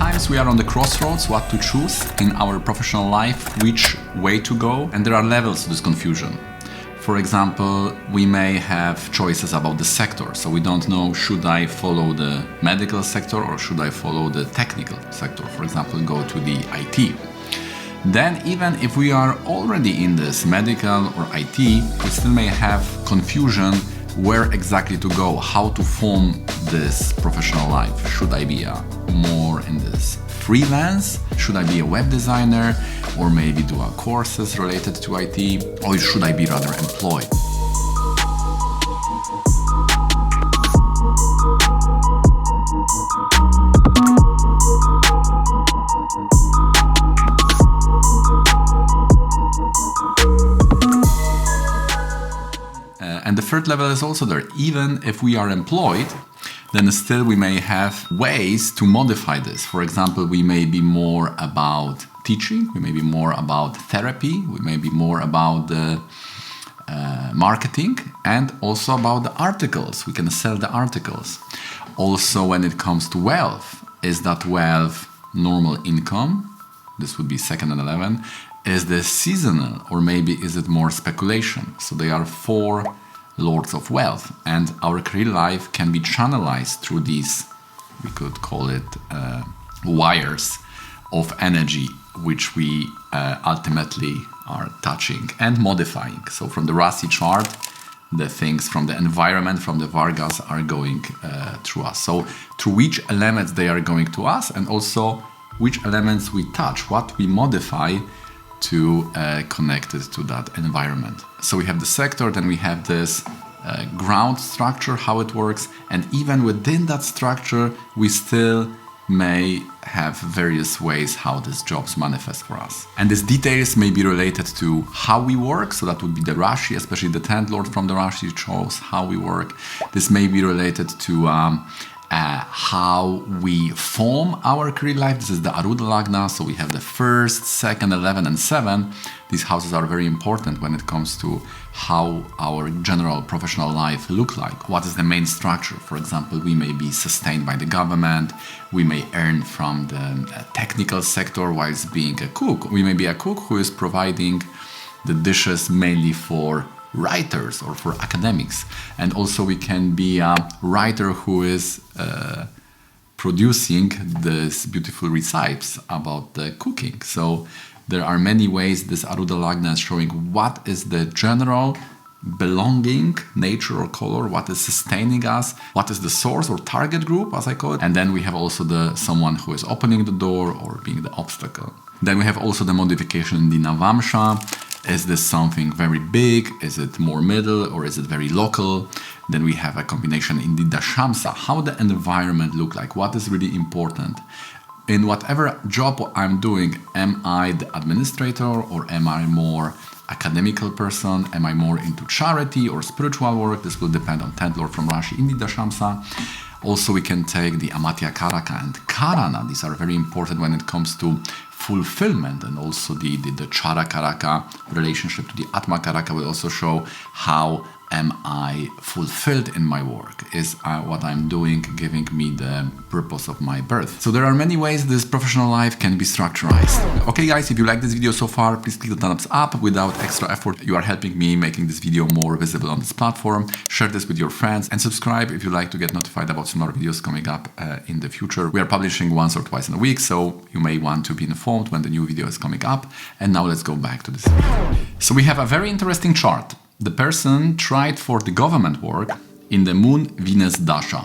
Sometimes we are on the crossroads, what to choose in our professional life, which way to go, and there are levels to this confusion. For example, we may have choices about the sector, so we don't know, should I follow the medical sector or should I follow the technical sector, for example, go to the IT. Then even if we are already in this medical or IT, we still may have confusion where exactly to go, how to form this professional life. Should I be more in this freelance? Should I be a web designer? Or maybe do courses related to IT? Or should I be rather employed? And the third level is also there. Even if we are employed, then still we may have ways to modify this. For example, we may be more about teaching, we may be more about therapy, we may be more about the marketing, and also about the articles. We can sell the articles. Also, when it comes to wealth, is that wealth normal income? This would be second and 11. Is this seasonal, or maybe is it more speculation? So they are four lords of wealth, and our career life can be channelized through these, we could call it wires of energy, which we ultimately are touching and modifying. So from the Rashi chart, the things from the environment, from the vargas are going through us. So through which elements they are going to us, and also which elements we touch, what we modify to connect it to that environment. So we have the sector, then we have this ground structure, how it works, and even within that structure, we still may have various ways how these jobs manifest for us. And these details may be related to how we work, so that would be the Rashi, especially the 10th Lord from the Rashi shows how we work. This may be related to how we form our career life. This is the Aruda Lagna, so we have the 1st, 2nd, 11, and 7. These houses are very important when it comes to how our general professional life look like. What is the main structure? For example, we may be sustained by the government, we may earn from the technical sector whilst being a cook. We may be a cook who is providing the dishes mainly for writers or for academics, and also we can be a writer who is producing these beautiful recipes about the cooking. So there are many ways this Aruda Lagna is showing what is the general belonging, nature or color, what is sustaining us, what is the source or target group, as I call it. And then we have also the someone who is opening the door or being the obstacle. Then we have also the modification in the Navamsha. Is this something very big? Is it more middle, or is it very local? Then we have a combination in the Dashamsa. How the environment look like? What is really important? In whatever job I'm doing, am I the administrator, or am I more academical person? Am I more into charity or spiritual work? This will depend on 10th Lord from Rashi in the Dashamsa. Also, we can take the Amatya Karaka and Karana. These are very important when it comes to fulfillment, and also the Chara Karaka relationship to the Atma Karaka will also show how am I fulfilled in my work? Is what I'm doing giving me the purpose of my birth? So there are many ways this professional life can be structurized. Okay guys, if you like this video so far, please click the thumbs up. Without extra effort, you are helping me making this video more visible on this platform. Share this with your friends and subscribe if you like to get notified about similar videos coming up in the future. We are publishing once or twice in a week, so you may want to be informed when the new video is coming up. And now let's go back to this video. So we have a very interesting chart. The person tried for the government work in the Moon-Venus Dasha.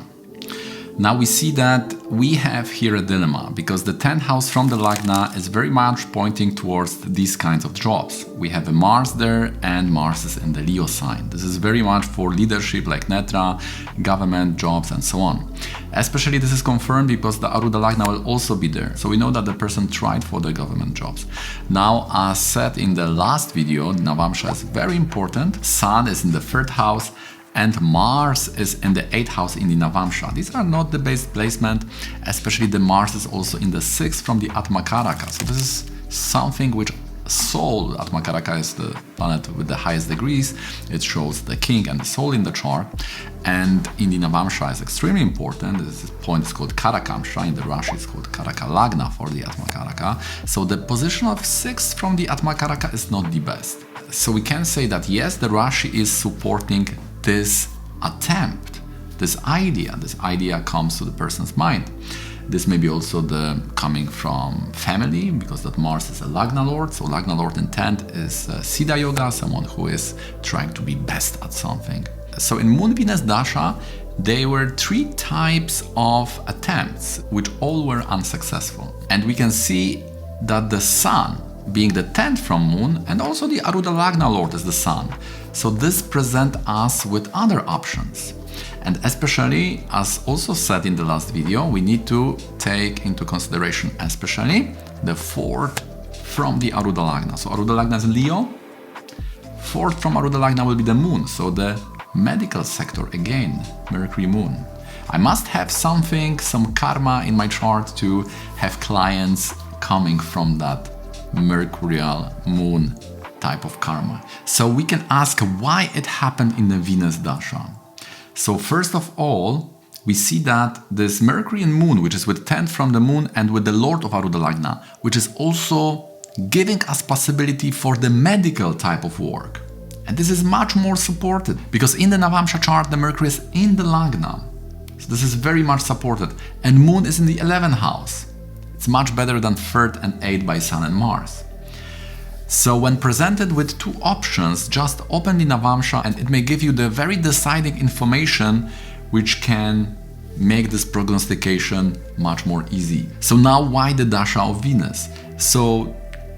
Now we see that we have here a dilemma, because the 10th house from the Lagna is very much pointing towards these kinds of jobs. We have a Mars there, and Mars is in the Leo sign. This is very much for leadership like Netra, government jobs, and so on. Especially this is confirmed because the Aruda Lagna will also be there. So we know that the person tried for the government jobs. Now, as said in the last video, Navamsha is very important. Sun is in the 3rd house, and Mars is in the 8th house in the Navamsha. These are not the best placement, especially the Mars is also in the 6th from the Atma Karaka. So this is something which Soul, Atmakaraka is the planet with the highest degrees. It shows the king and the soul in the chart. And in the Navamsha is extremely important. This point is called Karakamsha. In the Rashi it's called Karaka Lagna for the Atmakaraka. So the position of 6 from the Atmakaraka is not the best. So we can say that yes, the Rashi is supporting this attempt, this idea comes to the person's mind. This may be also the coming from family, because that Mars is a Lagna Lord. So Lagna Lord intent is Siddha Yoga, someone who is trying to be best at something. So in Moon Venus Dasha, there were 3 types of attempts, which all were unsuccessful. And we can see that the Sun, being the 10th from Moon, and also the Aruda Lagna Lord is the Sun. So this presents us with other options. And especially, as also said in the last video, we need to take into consideration especially the 4th from the Aruda Lagna. So Aruda Lagna is Leo. 4th from Aruda Lagna will be the Moon. So the medical sector, again, Mercury Moon. I must have something, some karma in my chart to have clients coming from that Mercurial Moon type of karma. So we can ask why it happened in the Venus Dasha. So first of all, we see that this Mercury and Moon, which is with 10th from the Moon and with the Lord of Aruda Lagna, which is also giving us possibility for the medical type of work. And this is much more supported because in the Navamsha chart, the Mercury is in the Lagna. So this is very much supported. And Moon is in the 11th house. It's much better than 3rd and 8th by Sun and Mars. So when presented with 2 options, just open the Navamsha and it may give you the very deciding information which can make this prognostication much more easy. So now why the Dasha of Venus? So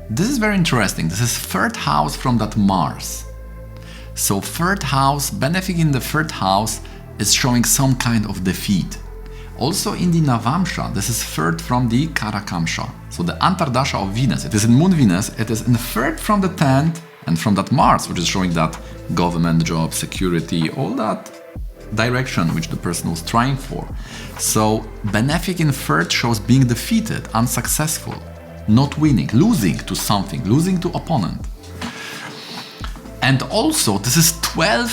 this is very interesting. This is 3rd house from that Mars. So 3rd house, benefiting in the 3rd house is showing some kind of defeat. Also in the Navamsha, this is 3rd from the Karakamsha. So the Antardasha of Venus, it is in Moon Venus, it is in 3rd from the 10th and from that Mars, which is showing that government job, security, all that direction which the person was trying for. So benefic in 3rd shows being defeated, unsuccessful, not winning, losing to something, losing to opponent. And also this is 12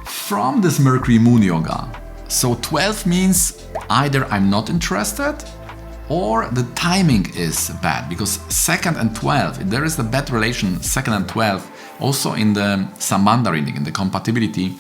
from this Mercury Moon Yoga. So 12 means either I'm not interested or the timing is bad, because 2nd and 12, there is a bad relation, 2nd and 12, also in the Sambandha reading, in the compatibility,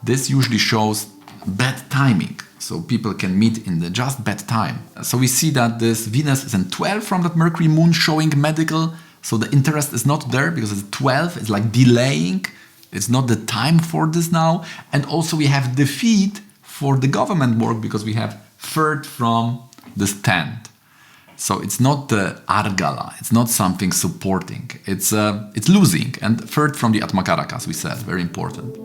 this usually shows bad timing. So people can meet in the just bad time. So we see that this Venus is in 12 from that Mercury Moon showing medical. So the interest is not there because it's 12, it's like delaying. It's not the time for this now. And also we have defeat for the government work because we have 3rd from this 10th. So it's not the Argala, it's not something supporting, it's losing. And 3rd from the Atmakaraka, as we said, very important.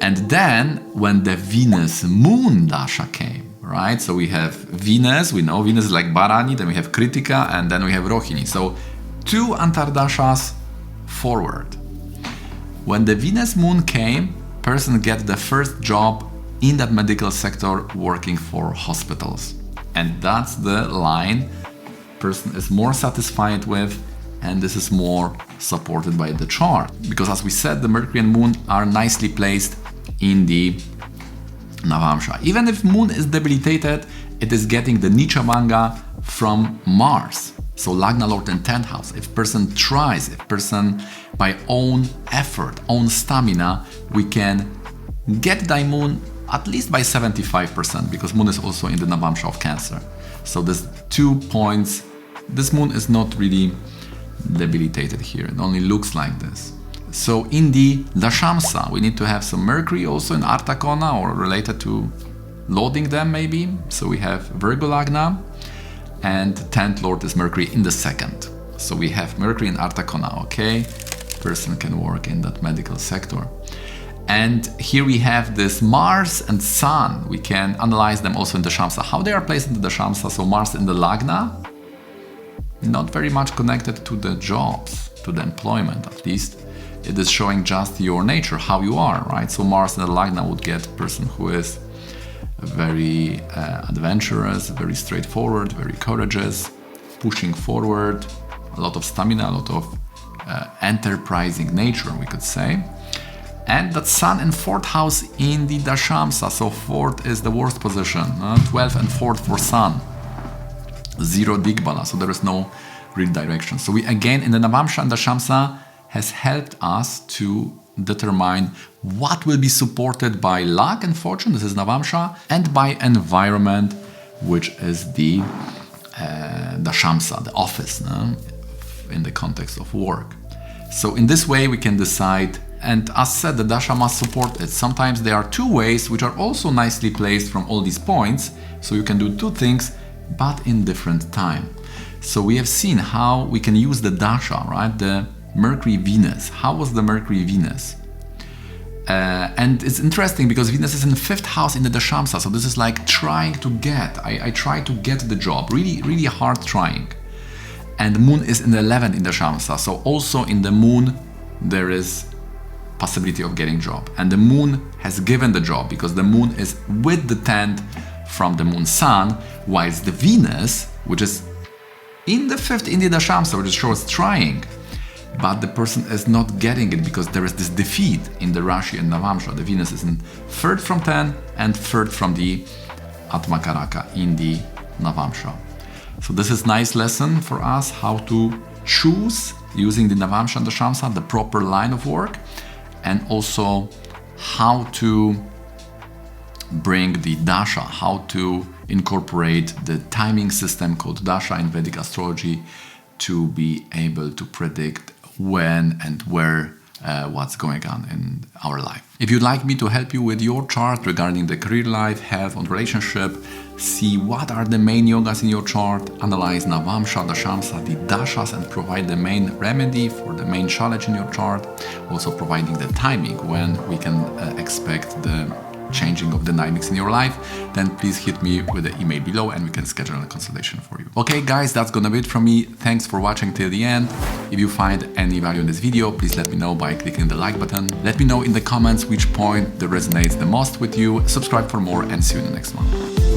And then when the Venus Moon Dasha came, right? So we have Venus, we know Venus is like Bharani, then we have Kritika, and then we have Rohini. So 2 Antardashas forward. When the Venus Moon came, person get the first job in that medical sector working for hospitals. And that's the line person is more satisfied with, and this is more supported by the chart. Because as we said, the Mercury and Moon are nicely placed in the Navamsha. Even if Moon is debilitated, it is getting the Nichavanga from Mars. So Lagna Lord in 10th house. If person tries, if person by own effort, own stamina, we can get the Moon at least by 75%, because Moon is also in the Navamsha of Cancer. So there's 2 points. This Moon is not really debilitated here. It only looks like this. So in the Dashamsa, we need to have some Mercury also in Artakona or related to loading them maybe. So we have Virgo Lagna and 10th Lord is Mercury in the 2nd. So we have Mercury in Artakona, okay? Person can work in that medical sector. And here we have this Mars and Sun. We can analyze them also in the Shamsa. How they are placed in the Shamsa. So Mars in the Lagna, not very much connected to the jobs, to the employment at least. It is showing just your nature, how you are, right? So Mars in the Lagna would get a person who is very adventurous, very straightforward, very courageous, pushing forward, a lot of stamina, a lot of enterprising nature, we could say. And that Sun in 4th house in the Dashamsa, so 4th is the worst position, 12th and 4th for Sun, 0 Digbala, so there is no real direction. So we again in the Navamsha and Dashamsa has helped us to determine what will be supported by luck and fortune, this is Navamsha, and by environment, which is the Dashamsa, the office, in the context of work. So in this way we can decide, and as said, the Dasha must support it. Sometimes there are 2 ways which are also nicely placed from all these points, so you can do 2 things, but in different time. So we have seen how we can use the Dasha, right? The Mercury-Venus. How was the Mercury-Venus? And it's interesting because Venus is in the 5th house in the Dashamsa, so this is like trying to get, I try to get the job, really, really hard trying. And the Moon is in the 11th in the Dashamsa, so also in the Moon there is possibility of getting job. And the Moon has given the job because the Moon is with the 10th from the Moon Sun, whilst the Venus, which is in the 5th in the Dashamsa, which shows trying, but the person is not getting it because there is this defeat in the Rashi and Navamsha. The Venus is in 3rd from 10 and 3rd from the Atmakaraka in the Navamsha. So this is nice lesson for us how to choose using the Navamsha and Dashamsa the proper line of work, and also how to bring the Dasha, how to incorporate the timing system called Dasha in Vedic astrology to be able to predict when and where what's going on in our life. If you'd like me to help you with your chart regarding the career life, health and relationship, see what are the main yogas in your chart, analyze Navamsha, Dashamsa, the Dashas, and provide the main remedy for the main challenge in your chart, also providing the timing when we can expect the changing of dynamics in your life, then please hit me with the email below and we can schedule a consultation for you. Okay guys, that's gonna be it from me. Thanks for watching till the end. If you find any value in this video, please let me know by clicking the like button. Let me know in the comments which point that resonates the most with you. Subscribe for more and see you in the next one.